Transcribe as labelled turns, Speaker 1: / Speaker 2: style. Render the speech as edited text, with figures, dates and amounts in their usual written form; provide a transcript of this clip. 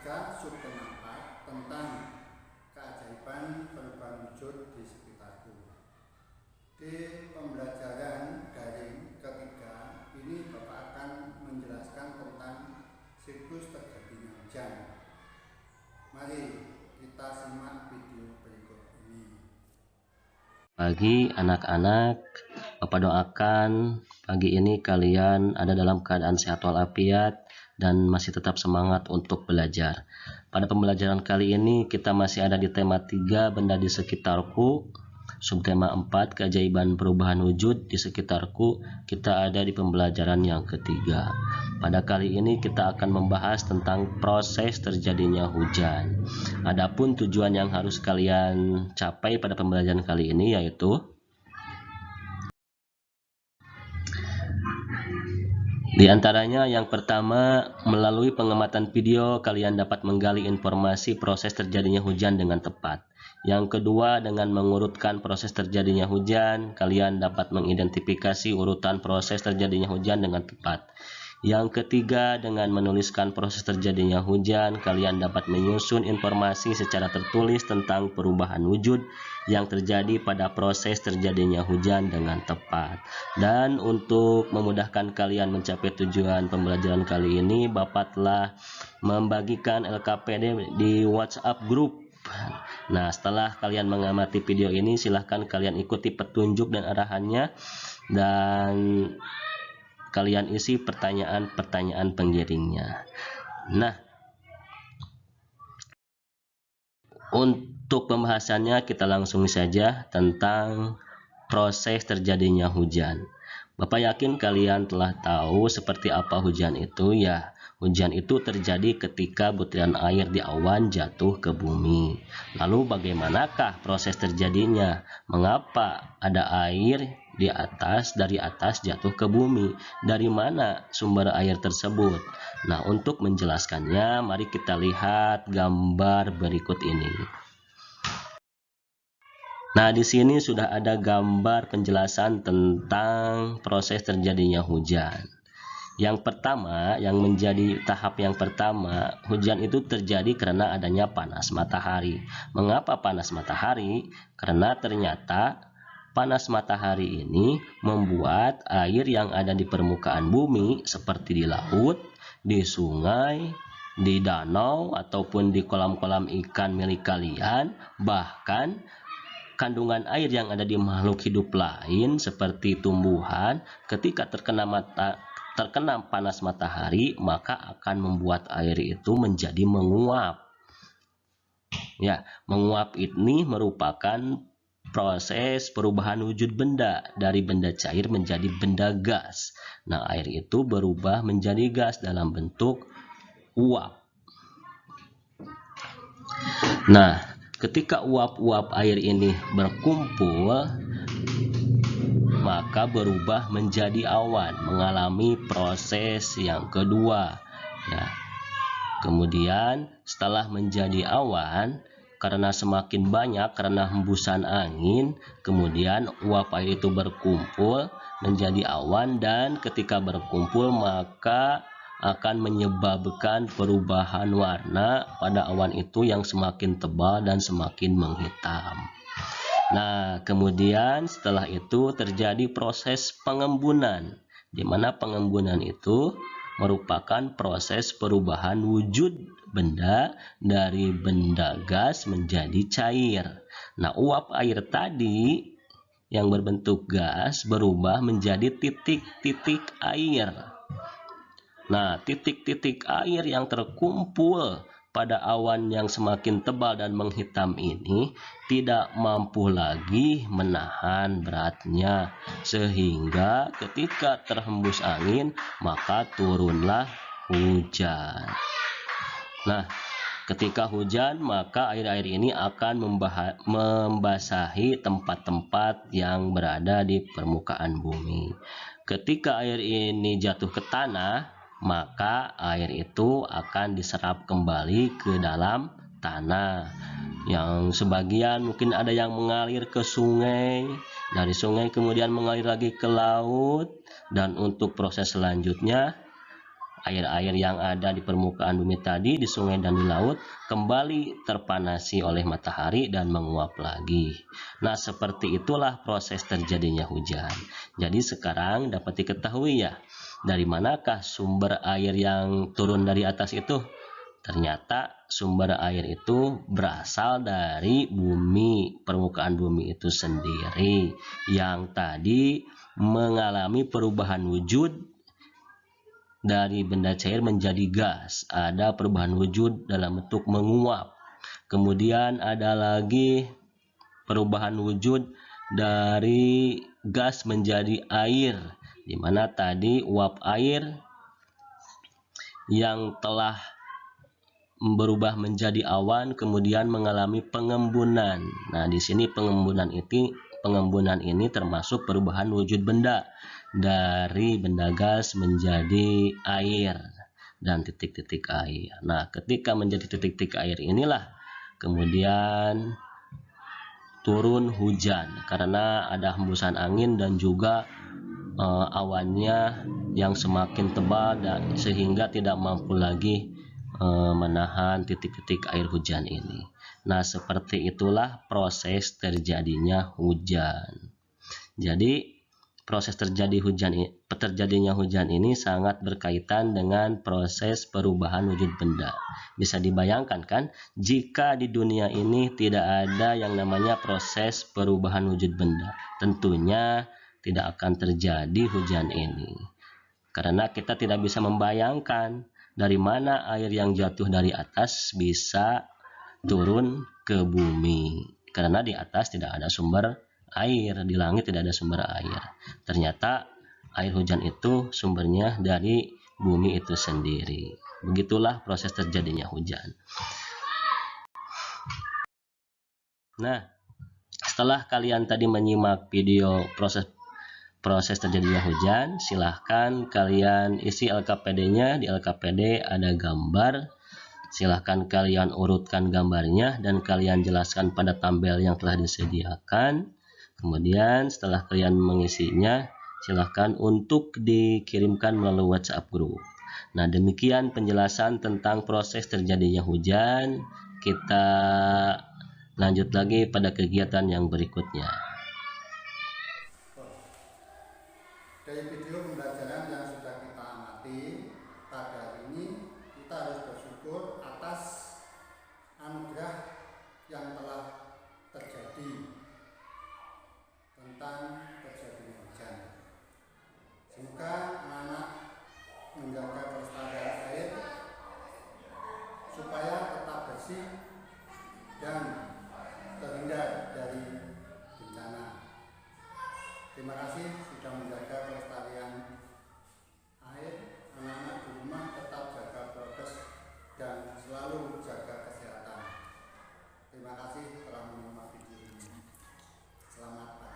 Speaker 1: 3 subtema 4 tentang keajaiban perubahan wujud di sekitarku. Di pembelajaran daring ketiga ini Bapak akan menjelaskan tentang siklus terjadinya hujan. Mari kita simak video berikut ini.
Speaker 2: Pagi anak-anak, Bapak doakan pagi ini kalian ada dalam keadaan sehat walafiat dan masih tetap semangat untuk belajar. Pada pembelajaran kali ini kita masih ada di tema 3 benda di sekitarku, subtema 4 keajaiban perubahan wujud di sekitarku. Kita ada di pembelajaran yang ketiga. Pada kali ini kita akan membahas tentang proses terjadinya hujan. Adapun tujuan yang harus kalian capai pada pembelajaran kali ini yaitu di antaranya yang pertama, melalui pengamatan video kalian dapat menggali informasi proses terjadinya hujan dengan tepat. Yang kedua, dengan mengurutkan proses terjadinya hujan, kalian dapat mengidentifikasi urutan proses terjadinya hujan dengan tepat. Yang ketiga, dengan menuliskan proses terjadinya hujan, kalian dapat menyusun informasi secara tertulis tentang perubahan wujud yang terjadi pada proses terjadinya hujan dengan tepat. Dan untuk memudahkan kalian mencapai tujuan pembelajaran kali ini, Bapak telah membagikan LKPD di WhatsApp group. Nah, setelah kalian mengamati video ini, silahkan kalian ikuti petunjuk dan arahannya dan kalian isi pertanyaan-pertanyaan pengiringnya. Nah, untuk pembahasannya kita langsung saja tentang proses terjadinya hujan. Bapak yakin kalian telah tahu seperti apa hujan itu ya. Hujan itu terjadi ketika butiran air di awan jatuh ke bumi. Lalu bagaimanakah proses terjadinya? Mengapa ada air dari atas jatuh ke bumi? Dari mana sumber air tersebut? Nah, untuk menjelaskannya, mari kita lihat gambar berikut ini. Nah, di sini sudah ada gambar penjelasan tentang proses terjadinya hujan. Yang pertama, yang menjadi tahap yang pertama, hujan itu terjadi karena adanya panas matahari. Mengapa panas matahari? Karena ternyata panas matahari ini membuat air yang ada di permukaan bumi seperti di laut, di sungai, di danau, ataupun di kolam-kolam ikan milik kalian, bahkan kandungan air yang ada di makhluk hidup lain seperti tumbuhan, ketika terkena panas matahari, maka akan membuat air itu menjadi menguap. Ya, menguap ini merupakan proses perubahan wujud benda dari benda cair menjadi benda gas. Nah, air itu berubah menjadi gas dalam bentuk uap. Nah, ketika uap-uap air ini berkumpul, maka berubah menjadi awan, mengalami proses yang kedua. Ya. Kemudian setelah menjadi awan, karena semakin banyak karena hembusan angin, kemudian uap air itu berkumpul menjadi awan, dan ketika berkumpul maka akan menyebabkan perubahan warna pada awan itu yang semakin tebal dan semakin menghitam. Nah, kemudian setelah itu terjadi proses pengembunan, di mana pengembunan itu merupakan proses perubahan wujud benda dari benda gas menjadi cair. Nah, uap air tadi yang berbentuk gas berubah menjadi titik-titik air. Nah, titik-titik air yang terkumpul pada awan yang semakin tebal dan menghitam ini tidak mampu lagi menahan beratnya, sehingga ketika terhembus angin maka turunlah hujan. Nah, ketika hujan maka air-air ini akan membasahi tempat-tempat yang berada di permukaan bumi. Ketika air ini jatuh ke tanah, maka air itu akan diserap kembali ke dalam tanah. Yang sebagian mungkin ada yang mengalir ke sungai, dari sungai kemudian mengalir lagi ke laut, dan untuk proses selanjutnya air-air yang ada di permukaan bumi tadi, di sungai dan di laut, kembali terpanasi oleh matahari dan menguap lagi. Nah, seperti itulah proses terjadinya hujan. Jadi sekarang dapat diketahui ya, dari manakah sumber air yang turun dari atas itu? Ternyata sumber air itu berasal dari bumi, permukaan bumi itu sendiri, yang tadi mengalami perubahan wujud dari benda cair menjadi gas. Ada perubahan wujud dalam bentuk menguap. Kemudian ada lagi perubahan wujud dari gas menjadi air, di mana tadi uap air yang telah berubah menjadi awan kemudian mengalami pengembunan. Nah, di sini pengembunan ini termasuk perubahan wujud benda dari benda gas menjadi air dan titik-titik air. Nah, ketika menjadi titik-titik air inilah kemudian turun hujan karena ada hembusan angin dan juga awannya yang semakin tebal dan sehingga tidak mampu lagi menahan titik-titik air hujan ini. Nah, seperti itulah proses terjadinya hujan. Jadi proses terjadinya hujan ini sangat berkaitan dengan proses perubahan wujud benda. Bisa dibayangkan kan, jika di dunia ini tidak ada yang namanya proses perubahan wujud benda, tentunya tidak akan terjadi hujan ini. Karena kita tidak bisa membayangkan dari mana air yang jatuh dari atas bisa turun ke bumi. Karena di atas tidak ada sumber air, di langit tidak ada sumber air. Ternyata air hujan itu sumbernya dari bumi itu sendiri. Begitulah proses terjadinya hujan. Nah, setelah kalian tadi menyimak video proses terjadinya hujan, silahkan kalian isi LKPD-nya. Di LKPD ada gambar, silahkan kalian urutkan gambarnya dan kalian jelaskan pada tabel yang telah disediakan. Kemudian setelah kalian mengisinya, silahkan untuk dikirimkan melalui WhatsApp group. Nah, demikian penjelasan tentang proses terjadinya hujan. Kita lanjut lagi pada kegiatan yang berikutnya.
Speaker 1: Dari video pembelajaran yang sudah kita amati pada hari ini, kita harus bersyukur atas anugerah yang telah terjadi tentang terjadinya hujan. Semoga anak-anak menjaga kelestarian air supaya tetap bersih dan terhindar dari bencana. Terima kasih sudah menjaga kelestarian air. Anak-anak di rumah tetap jaga prokes dan selalu jaga kesehatan. Terima kasih telah menonton video ini. Selamat pagi.